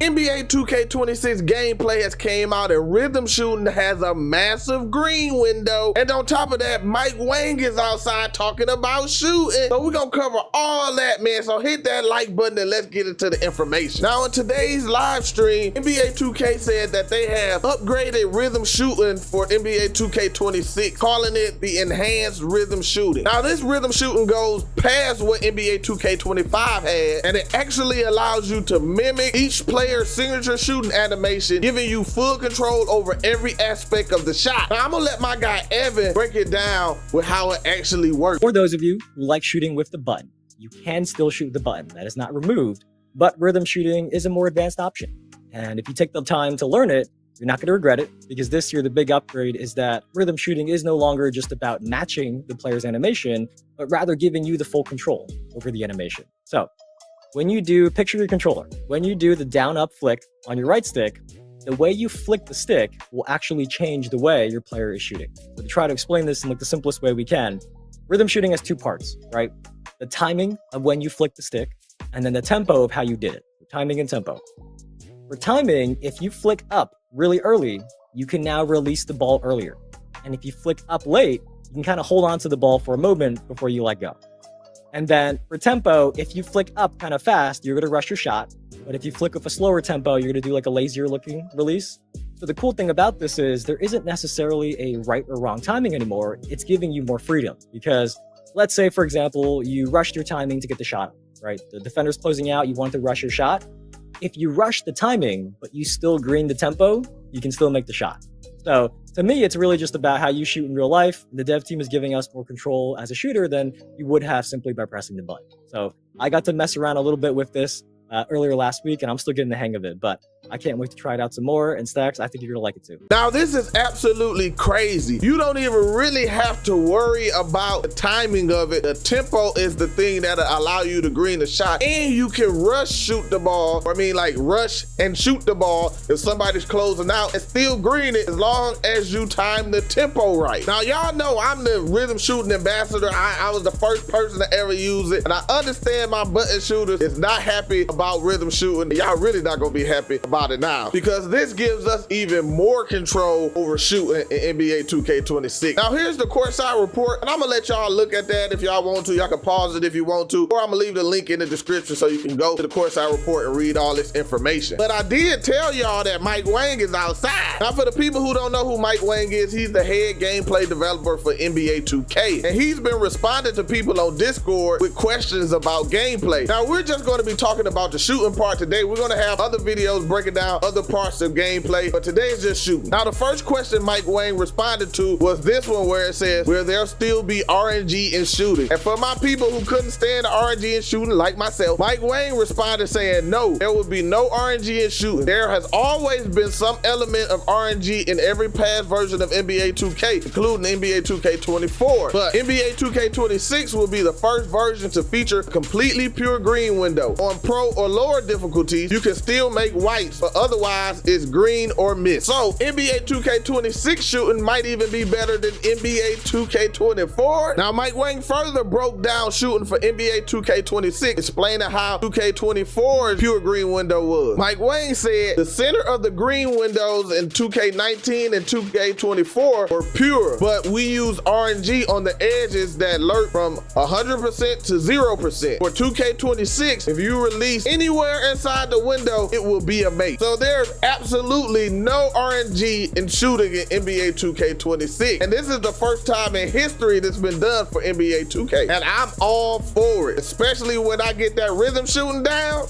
NBA 2K26 gameplay has came out and rhythm shooting has a massive green window. And on top of that, Mike Wang is outside talking about shooting. So we're gonna cover all that, man. So hit that like button and let's get into the information. Now in today's live stream, NBA 2K said that they have upgraded rhythm shooting for NBA 2K26, calling it the enhanced rhythm shooting. Now this rhythm shooting goes past what NBA 2K25 had, and it actually allows you to mimic each player signature shooting animation, giving you full control over every aspect of the shot. Now I'm gonna let my guy Evan break it down with how it actually works. For those of you who like shooting with the button, you can still shoot the button. That is not removed, but rhythm shooting is a more advanced option. And if you take the time to learn it, you're not going to regret it, because this year the big upgrade is that rhythm shooting is no longer just about matching the player's animation, but rather giving you the full control over the animation. So when you do, picture your controller, when you do the down up flick on your right stick, the way you flick the stick will actually change the way your player is shooting. So to try to explain this in like the simplest way we can, rhythm shooting has two parts, right? The timing of when you flick the stick, and then the tempo of how you did it, timing and tempo. For timing, if you flick up really early, you can now release the ball earlier. And if you flick up late, you can kind of hold on to the ball for a moment before you let go. And then for tempo, if you flick up kind of fast, you're going to rush your shot. But if you flick with a slower tempo, you're going to do like a lazier looking release. So the cool thing about this is there isn't necessarily a right or wrong timing anymore. It's giving you more freedom, because let's say, for example, you rushed your timing to get the shot, right? The defender's closing out, you want to rush your shot. If you rush the timing, but you still green the tempo, you can still make the shot. So to me, it's really just about how you shoot in real life. The dev team is giving us more control as a shooter than you would have simply by pressing the button. So I got to mess around a little bit with this earlier last week, and I'm still getting the hang of it, but I can't wait to try it out some more. And Stacks, I think you're gonna like it too. Now this is absolutely crazy. You don't even really have to worry about the timing of it. The tempo is the thing that'll allow you to green the shot, and you can rush shoot the ball. I mean, like rush and shoot the ball if somebody's closing out and still green it, as long as you time the tempo right. Now y'all know I'm the rhythm shooting ambassador. I was the first person to ever use it, and I understand my button shooters is not happy about rhythm shooting. Y'all really not gonna be happy about it now, because this gives us even more control over shooting in NBA 2K26. Now here's the courtside report, and I'm gonna let y'all look at that if y'all want to. Y'all can pause it if you want to, or I'm gonna leave the link in the description so you can go to the courtside report and read all this information. But I did tell y'all that Mike Wang is outside. Now for the people who don't know who Mike Wang is, he's the head gameplay developer for NBA 2K, and he's been responding to people on Discord with questions about gameplay. Now we're just going to be talking about the shooting part today. We're going to have other videos breaking down other parts of gameplay, but today is just shooting. Now the first question Mike Wang responded to was this one, where it says, will there still be RNG in shooting? And for my people who couldn't stand the RNG in shooting like myself, Mike Wang responded saying no, there will be no RNG in shooting. There has always been some element of RNG in every past version of NBA 2K, including NBA 2K24, but NBA 2K26 will be the first version to feature a completely pure green window. On pro or lower difficulties, you can still make whites, but otherwise it's green or mist. So NBA 2K26 shooting might even be better than NBA 2K24. Now Mike Wang further broke down shooting for NBA 2K26, explaining how 2K24's pure green window was. Mike Wang said the center of the green windows in 2K19 and 2K24 were pure, but we use RNG on the edges that lurk from 100% to 0%. For 2K26, if you release anywhere inside the window, it will be a mate. So there's absolutely no RNG in shooting in NBA 2K26. And this is the first time in history that's been done for NBA 2K. And I'm all for it, especially when I get that rhythm shooting down.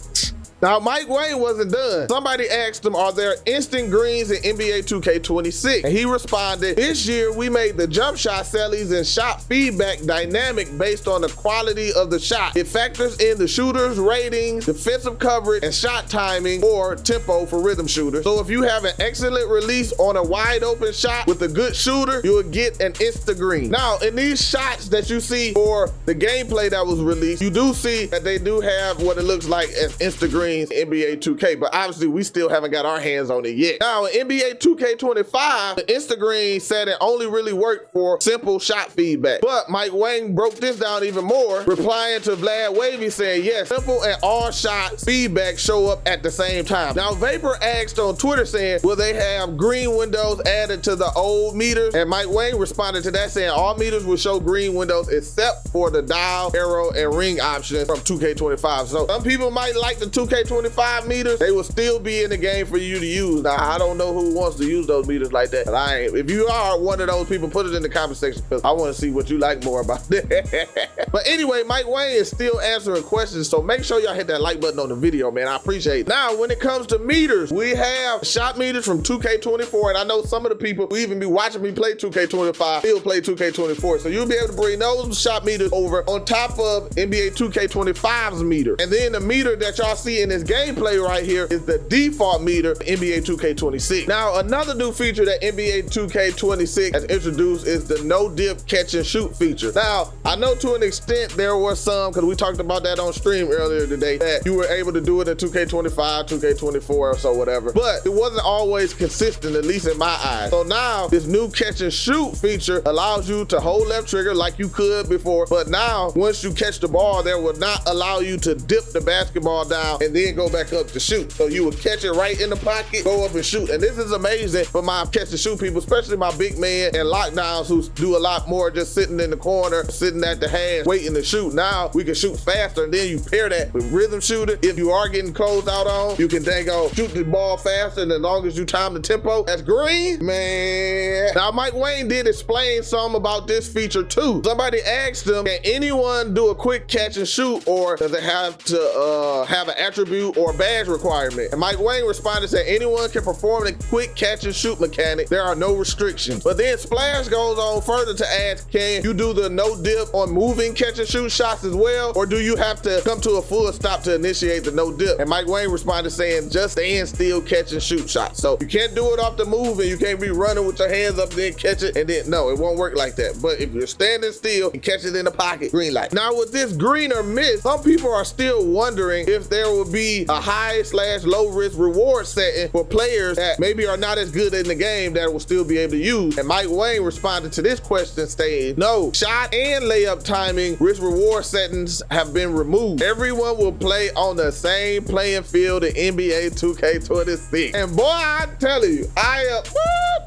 Now, Mike Wang wasn't done. Somebody asked him, are there instant greens in NBA 2K26? And he responded, this year we made the jump shot sellies and shot feedback dynamic based on the quality of the shot. It factors in the shooter's ratings, defensive coverage, and shot timing or tempo for rhythm shooters. So if you have an excellent release on a wide open shot with a good shooter, you'll get an insta green. Now, in these shots that you see for the gameplay that was released, you do see that they do have what it looks like as insta green screens in NBA 2K, but obviously we still haven't got our hands on it yet. Now in NBA 2K25, the Instagram setting only really worked for simple shot feedback. But Mike Wang broke this down even more, replying to Vlad Wavy saying, yes, simple and all shots feedback show up at the same time. Now Vapor asked on Twitter saying, will they have green windows added to the old meters? And Mike Wang responded to that saying, all meters will show green windows except for the dial, arrow, and ring options from 2K25. So some people might like the 2K25 meters. They will still be in the game for you to use. Now, I don't know who wants to use those meters like that, but I ain't. If you are one of those people, put it in the comment section because I want to see what you like more about that. But anyway, Mike Wang is still answering questions, so make sure y'all hit that like button on the video, man. I appreciate it. Now, when it comes to meters, we have shot meters from 2K24, and I know some of the people who even be watching me play 2K25 still play 2K24, so you'll be able to bring those shot meters over on top of NBA 2K25's meter. And then the meter that y'all see in this gameplay right here is the default meter for NBA 2K26. Now, another new feature that NBA 2K26 has introduced is the no dip catch and shoot feature. Now, I know to an extent there were some, because we talked about that on stream earlier today, that you were able to do it in 2K25, 2K24 or so, whatever, but it wasn't always consistent, at least in my eyes. So now this new catch and shoot feature allows you to hold left trigger like you could before, but now once you catch the ball, there will not allow you to dip the basketball down and then go back up to shoot. So you would catch it right in the pocket, go up and shoot. And this is amazing for my catch and shoot people, especially my big man and lockdowns who do a lot more just sitting in the corner, sitting at the hash, waiting to shoot. Now we can shoot faster, and then you pair that with rhythm shooting. If you are getting closed out on, you can then go shoot the ball faster, and as long as you time the tempo, that's green, man. Now Mike Wang did explain some about this feature too. Somebody asked him, can anyone do a quick catch and shoot, or does it have to have an attribute or badge requirement? And Mike Wang responded that anyone can perform the quick catch and shoot mechanic. There are no restrictions. But then Splash goes on further to ask, can you do the no dip on moving catch and shoot shots as well, or do you have to come to a full stop to initiate the no dip? And Mike Wang responded saying, just stand still, catch and shoot shots. So you can't do it off the move, and you can't be running with your hands up, then catch it, and then no, it won't work like that. But if you're standing still and catch it in the pocket, green light. Now with this green or miss, some people are still wondering if there will be a high/low risk reward setting for players that maybe are not as good in the game that will still be able to use. And Mike Wang responded to this question saying, no, shot and layup timing risk reward settings have been removed. Everyone will play on the same playing field in NBA 2K26. And boy, I'm telling you,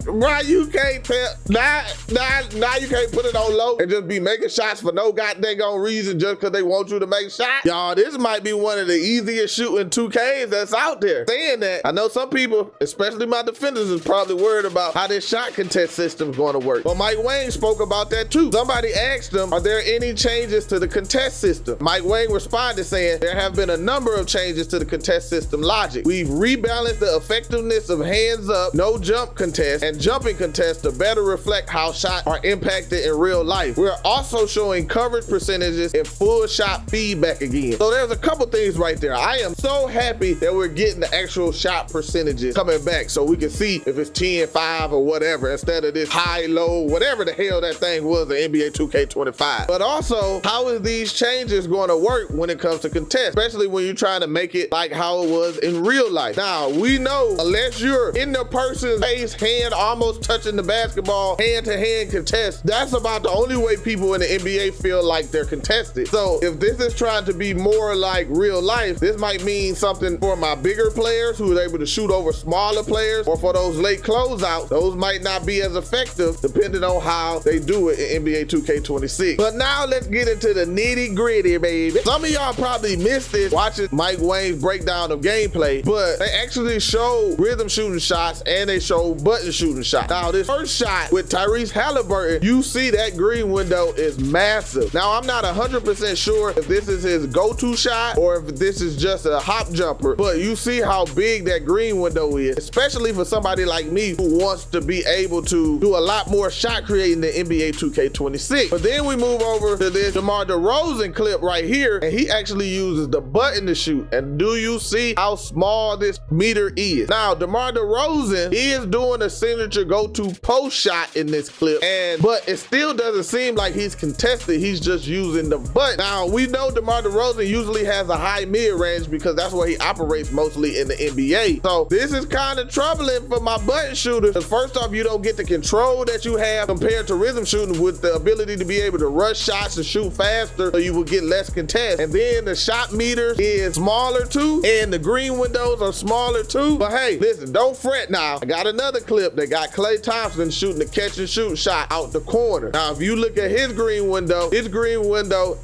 right, you can't tell, now you can't put it on low and just be making shots for no goddamn reason just because they want you to make shots. Y'all, this might be one of the easiest shooting 2Ks that's out there. Saying that, I know some people, especially my defenders, is probably worried about how this shot contest system is going to work. But Mike Wang spoke about that too. Somebody asked him, are there any changes to the contest system? Mike Wang responded saying, there have been a number of changes to the contest system logic. We've rebalanced the effectiveness of hands up, no jump contest, and jumping contests to better reflect how shots are impacted in real life. We're also showing coverage percentages and full shot feedback again. So there's a couple things right there. I am so happy that we're getting the actual shot percentages coming back so we can see if it's 10-5 or whatever instead of this high-low, whatever the hell that thing was in NBA 2K25. But also, how is these changes going to work when it comes to contest, especially when you're trying to make it like how it was in real life? Now, we know unless you're in the person's face, hand almost touching the basketball, hand-to-hand contest, that's about the only way people in the NBA feel like they're contested. So if this is trying to be more like real life, this might mean something for my bigger players who are able to shoot over smaller players, or for those late closeouts, those might not be as effective depending on how they do it in NBA 2K26. But now let's get into the nitty gritty, baby. Some of y'all probably missed this watching Mike Wang's breakdown of gameplay, but they actually show rhythm shooting shots and they show button shooting shots. Now this first shot with Tyrese Halliburton, you see that green window is massive. Now I'm not 100% sure if this is his go-to shot or if this is just a hop jumper, but you see how big that green window is, especially for somebody like me who wants to be able to do a lot more shot creating than NBA 2K26. But then we move over to this DeMar DeRozan clip right here, and he actually uses the button to shoot. And do you see how small this meter is? Now, DeMar DeRozan is doing a signature go-to post shot in this clip, but it still doesn't seem like he's contested. He's just using the button. Now, we know DeMar DeRozan usually has a high mid-range, because that's where he operates mostly in the NBA. So this is kind of troubling for my button shooters. First off, you don't get the control that you have compared to rhythm shooting with the ability to be able to rush shots and shoot faster, so you will get less contest. And then the shot meter is smaller too, and the green windows are smaller too. But hey, listen, don't fret now. I got another clip that got Klay Thompson shooting the catch and shoot shot out the corner. Now, if you look at his green window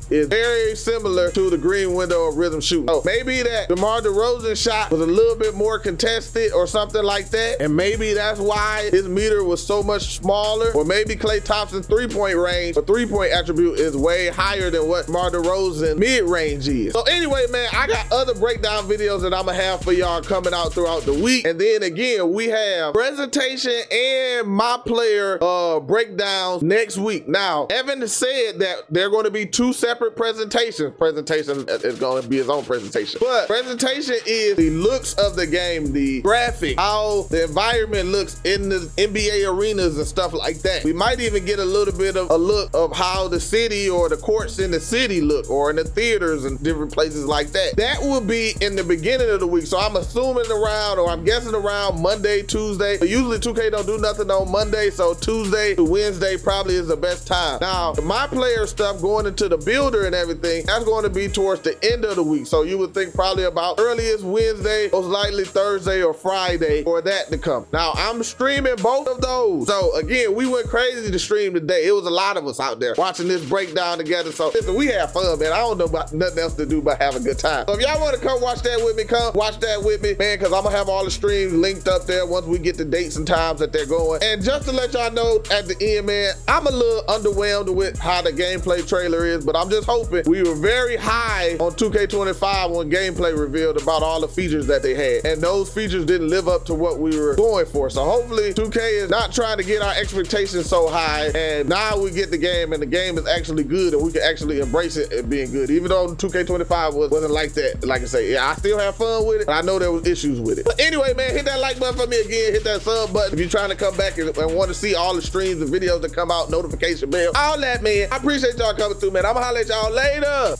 is very similar to the green window of rhythm shooting. So maybe that DeMar DeRozan shot was a little bit more contested or something like that, and maybe that's why his meter was so much smaller. Or maybe Klay Thompson's three-point range or three-point attribute is way higher than what DeMar DeRozan mid-range is. So anyway, man, I got other breakdown videos that I'm gonna have for y'all coming out throughout the week. And then again, we have presentation and my player breakdowns next week. Now, Evan said that they're going to be two separate presentations. Presentation is going to be his own presentation. But presentation is the looks of the game, the graphic, how the environment looks in the NBA arenas and stuff like that. We might even get a little bit of a look of how the city or the courts in the city look, or in the theaters and different places like that. That will be in the beginning of the week. So I'm assuming around, or I'm guessing around Monday, Tuesday. But usually 2K don't do nothing on Monday, so Tuesday to Wednesday probably is the best time. Now, my player stuff going into the builder and everything, that's going to be towards the end of the week. So you would think probably about earliest Wednesday, most likely Thursday or Friday for that to come. Now, I'm streaming both of those. So again, we went crazy to stream today. It was a lot of us out there watching this breakdown together. So listen, we have fun, man. I don't know about nothing else to do but have a good time. So if y'all want to come watch that with me, come watch that with me, man, because I'm gonna have all the streams linked up there once we get the dates and times that they're going. And just to let y'all know at the end, man, I'm a little underwhelmed with how the gameplay trailer is, but I'm just hoping. We were very high on 2K25 when gameplay revealed about all the features that they had, and those features didn't live up to what we were going for. So hopefully 2K is not trying to get our expectations so high, and now we get the game and the game is actually good and we can actually embrace it being good, even though 2K25 wasn't like that. Like I say, yeah, I still have fun with it, but I know there was issues with it. But anyway, man, hit that like button for me again, hit that sub button if you're trying to come back and want to see all the streams and videos that come out, notification bell, all that, man. I appreciate y'all coming through, man. I'm gonna holler at y'all later.